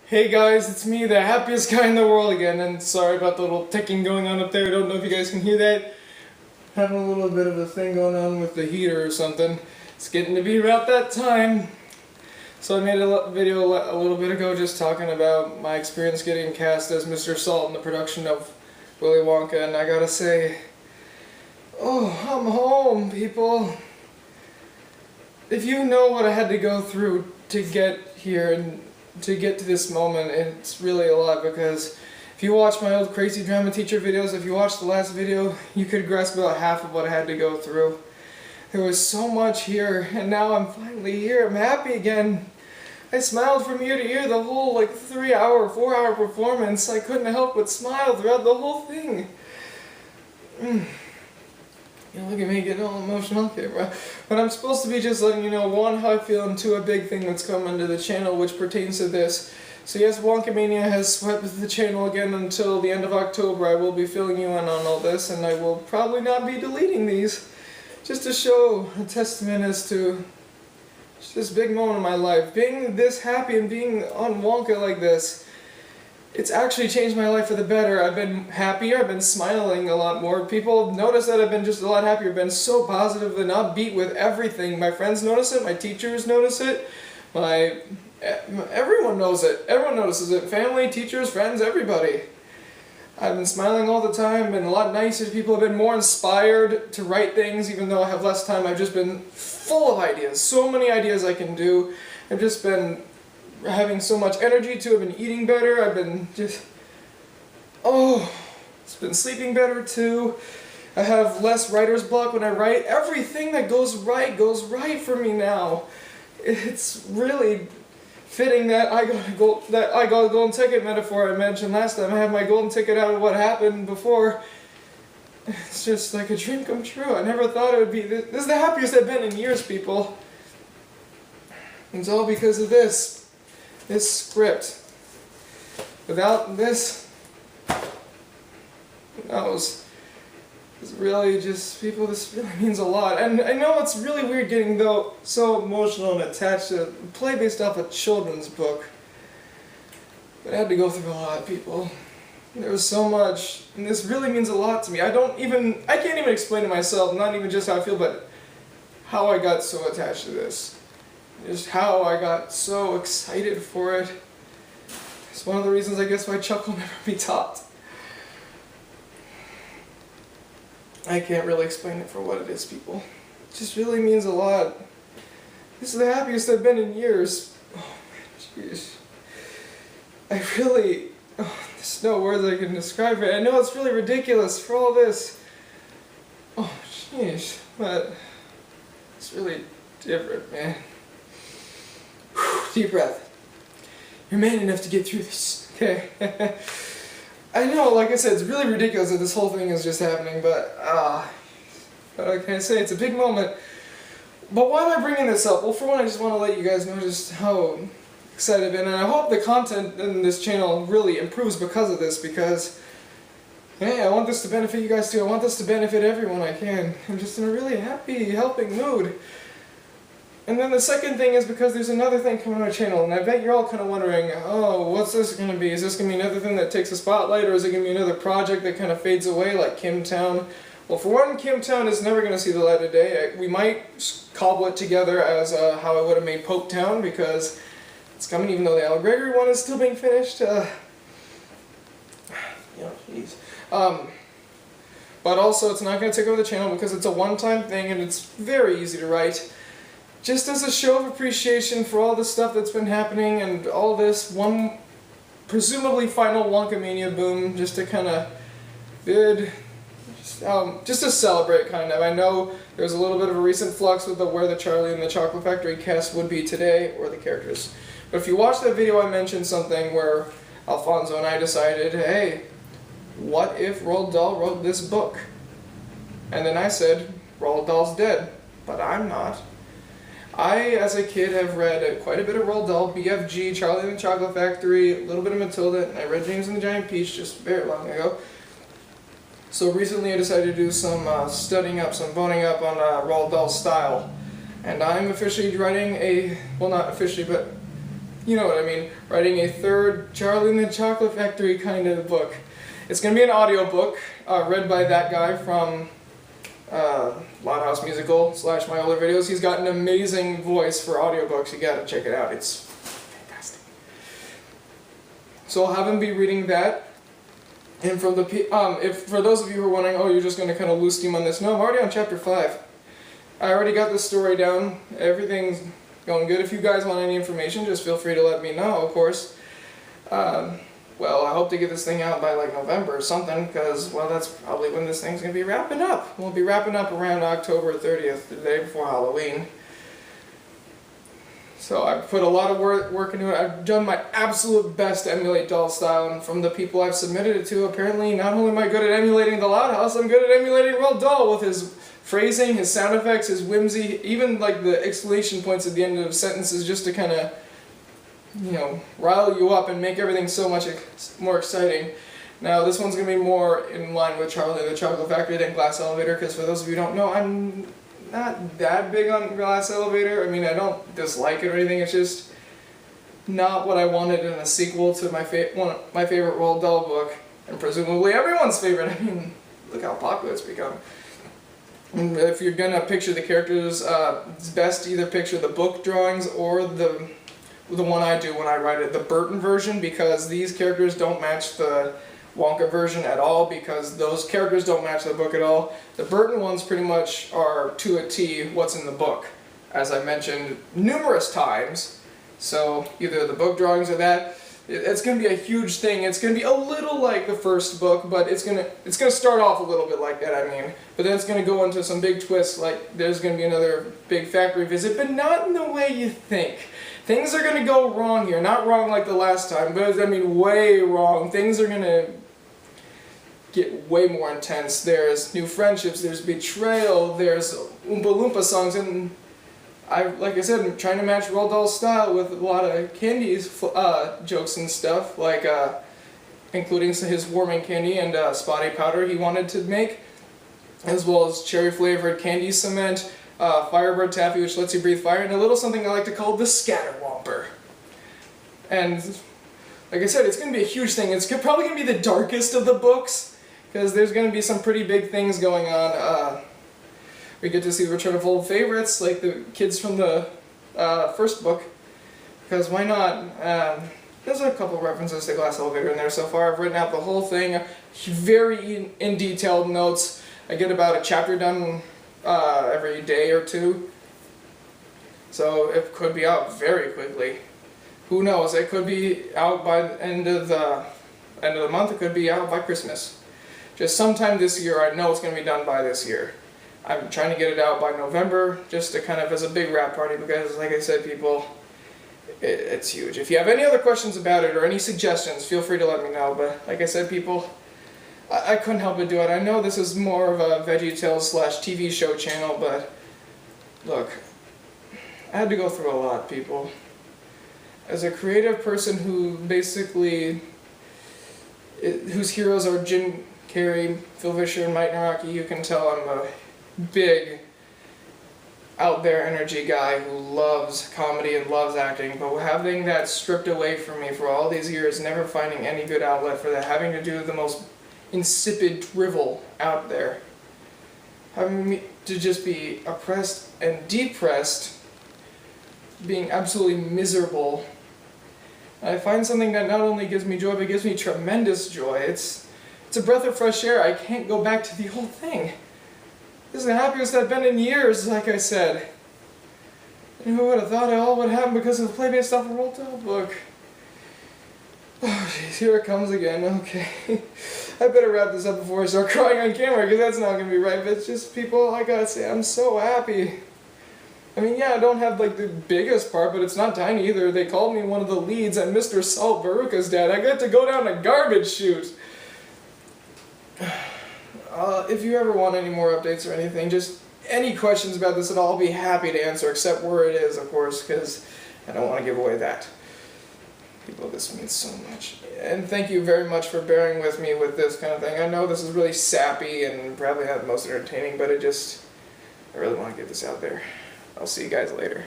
Hey guys, it's me, the happiest guy in the world again, and sorry about the little ticking going on up there. I don't know if you guys can hear that. Having a little bit of a thing going on with the heater or something. It's getting to be about that time. So I made a video a little bit ago just talking about my experience getting cast as Mr. Salt in the production of Willy Wonka, and I gotta say, oh, I'm home, people. If you know what I had to go through to get here and to get to this moment, it's really a lot, because if you watch my old crazy drama teacher videos, if you watch the last video, you could grasp about half of what I had to go through. There was so much here, and now I'm finally here. I'm happy again. I smiled from ear to ear the whole 3-hour, 4-hour performance. I couldn't help but smile throughout the whole thing. You look at me getting all emotional here, bro. But I'm supposed to be just letting you know, one, how I feel, and two, a big thing that's coming to the channel which pertains to this. So yes, Wonkamania has swept the channel again until the end of October. I will be filling you in on all this, and I will probably not be deleting these. Just to show a testament as to just this big moment in my life. Being this happy and being on Wonka like this, it's actually changed my life for the better. I've been happier, I've been smiling a lot more. People notice that I've been just a lot happier, been so positive and upbeat with everything. My friends notice it, my teachers notice it, everyone knows it. Everyone notices it. Family, teachers, friends, everybody. I've been smiling all the time, been a lot nicer to people, I've been more inspired to write things even though I have less time. I've just been full of ideas, so many ideas I can do. I've just been having so much energy too. I've been eating better. I've been just, it's been sleeping better too. I have less writer's block when I write. Everything that goes right for me now. It's really fitting that I got a golden ticket metaphor I mentioned last time. I have my golden ticket out of what happened before. It's just like a dream come true. I never thought it would be this. This is the happiest I've been in years, people. It's all because of this script. Without this, who knows? It's really just, people, this really means a lot. And I know it's really weird getting so emotional and attached to a play based off a children's book. But I had to go through a lot, people. There was so much, and this really means a lot to me. I can't even explain to myself, not even just how I feel, but how I got so attached to this. Just how I got so excited for it. It's one of the reasons, I guess, why Chuck will never be topped. I can't really explain it for what it is, people. It just really means a lot. This is the happiest I've been in years. Oh, man, jeez. There's no words I can describe it. I know it's really ridiculous for all this. Oh, jeez. But it's really different, man. Deep breath. You're man enough to get through this, okay? I know, like I said, it's really ridiculous that this whole thing is just happening, but what can I say? It's a big moment. But why am I bringing this up? Well, for one, I just want to let you guys know just how excited I've been, and I hope the content in this channel really improves because of this, because, hey, I want this to benefit you guys too. I want this to benefit everyone I can. I'm just in a really happy, helping mood. And then the second thing is because there's another thing coming on our channel, and I bet you're all kind of wondering, oh, what's this going to be? Is this going to be another thing that takes a spotlight, or is it going to be another project that kind of fades away like Kim Town? Well, for one, Kim Town is never going to see the light of day. We might cobble it together as how I would have made Pope Town, because it's coming even though the Al Gregory one is still being finished. Jeez. But also, it's not going to take over the channel because it's a one-time thing and it's very easy to write. Just as a show of appreciation for all the stuff that's been happening and all this one presumably final Wonkamania boom, just to kind of just to celebrate, kind of. I know there was a little bit of a recent flux with where the Charlie and the Chocolate Factory cast would be today, or the characters. But if you watch that video, I mentioned something where Alfonso and I decided, hey, what if Roald Dahl wrote this book? And then I said, Roald Dahl's dead, but I'm not. I, as a kid, have read quite a bit of Roald Dahl, BFG, Charlie and the Chocolate Factory, a little bit of Matilda, and I read James and the Giant Peach just very long ago. So recently I decided to do some studying up, some boning up on Roald Dahl's style. And I'm officially writing well, not officially, but you know what I mean, writing a third Charlie and the Chocolate Factory kind of book. It's going to be an audiobook, read by that guy from Loud House Musical / my older videos. He's got an amazing voice for audiobooks. You gotta check it out. It's fantastic. So I'll have him be reading that. And from the if for those of you who are wondering, oh, you're just going to kind of lose steam on this. No, I'm already on chapter 5. I already got the story down. Everything's going good. If you guys want any information, just feel free to let me know, of course. Well, I hope to get this thing out by like November or something, because, well, that's probably when this thing's going to be wrapping up. We'll be wrapping up around October 30th, the day before Halloween. So I've put a lot of work into it. I've done my absolute best to emulate doll style, and from the people I've submitted it to, apparently not only am I good at emulating the Loud House, I'm good at emulating Roald Dahl with his phrasing, his sound effects, his whimsy, even like the exclamation points at the end of sentences just to kind of, you know, rile you up and make everything so much more exciting. Now this one's going to be more in line with Charlie and the Chocolate Factory than Glass Elevator, because for those of you who don't know, I'm not that big on Glass Elevator. I mean, I don't dislike it or anything, it's just not what I wanted in a sequel to my my favorite Roald Dahl book, and presumably everyone's favorite. I mean, look how popular it's become. And if you're going to picture the characters, it's best to either picture the book drawings or the one I do when I write it, the Burton version, because these characters don't match the Wonka version at all, because those characters don't match the book at all. The Burton ones pretty much are to a T what's in the book, as I mentioned numerous times. So either the book drawings or that. It's going to be a huge thing. It's going to be a little like the first book, but it's going to start off a little bit like that, I mean. But then it's going to go into some big twists, like there's going to be another big factory visit, but not in the way you think. Things are going to go wrong here. Not wrong like the last time, but I mean way wrong. Things are going to get way more intense. There's new friendships, there's betrayal, there's Oompa Loompa songs, and like I said, I'm trying to match Roald Dahl's style with a lot of candies, jokes and stuff, like including his warming candy and spotty powder he wanted to make, as well as cherry-flavored candy cement, Firebird Taffy, which lets you breathe fire, and a little something I like to call the Scatterwomper. And like I said, it's going to be a huge thing. It's probably going to be the darkest of the books, because there's going to be some pretty big things going on. We get to see the return of old favorites, like the kids from the first book, because why not? There's a couple references to Glass Elevator in there so far. I've written out the whole thing, very in detailed notes. I get about a chapter done every day or two, so it could be out very quickly. Who knows? It could be out by the end of the month. It could be out by Christmas. Just sometime this year. I know it's going to be done by this year. I'm trying to get it out by November, just to kind of as a big wrap party, because like I said, people, it's huge. If you have any other questions about it or any suggestions, feel free to let me know. But like I said, people, I couldn't help but do it. I know this is more of a VeggieTales / TV show channel, but look, I had to go through a lot, people. As a creative person who basically, whose heroes are Jim Carrey, Phil Vischer, and Mike Naraki, you can tell I'm a big, out there energy guy who loves comedy and loves acting, but having that stripped away from me for all these years, never finding any good outlet for that, having to do the most insipid drivel out there, having me to just be oppressed and depressed, being absolutely miserable. I find something that not only gives me joy, but gives me tremendous joy. It's a breath of fresh air. I can't go back to the old thing. This is the happiest I've been in years, like I said. And who would have thought it all would happen because of the play-based off a Roald Dahl book? Oh jeez, here it comes again. Okay. I better wrap this up before I start crying on camera, because that's not going to be right. But it's just, people, I gotta say, I'm so happy. I mean, yeah, I don't have like the biggest part, but it's not tiny either. They called me one of the leads at Mr. Salt Veruca's dad. I got to go down a garbage chute. If you ever want any more updates or anything, just any questions about this at all, I'll be happy to answer, except where it is, of course, because I don't want to give away that. People, this means so much. And thank you very much for bearing with me with this kind of thing. I know this is really sappy and probably not the most entertaining, but I really want to get this out there. I'll see you guys later.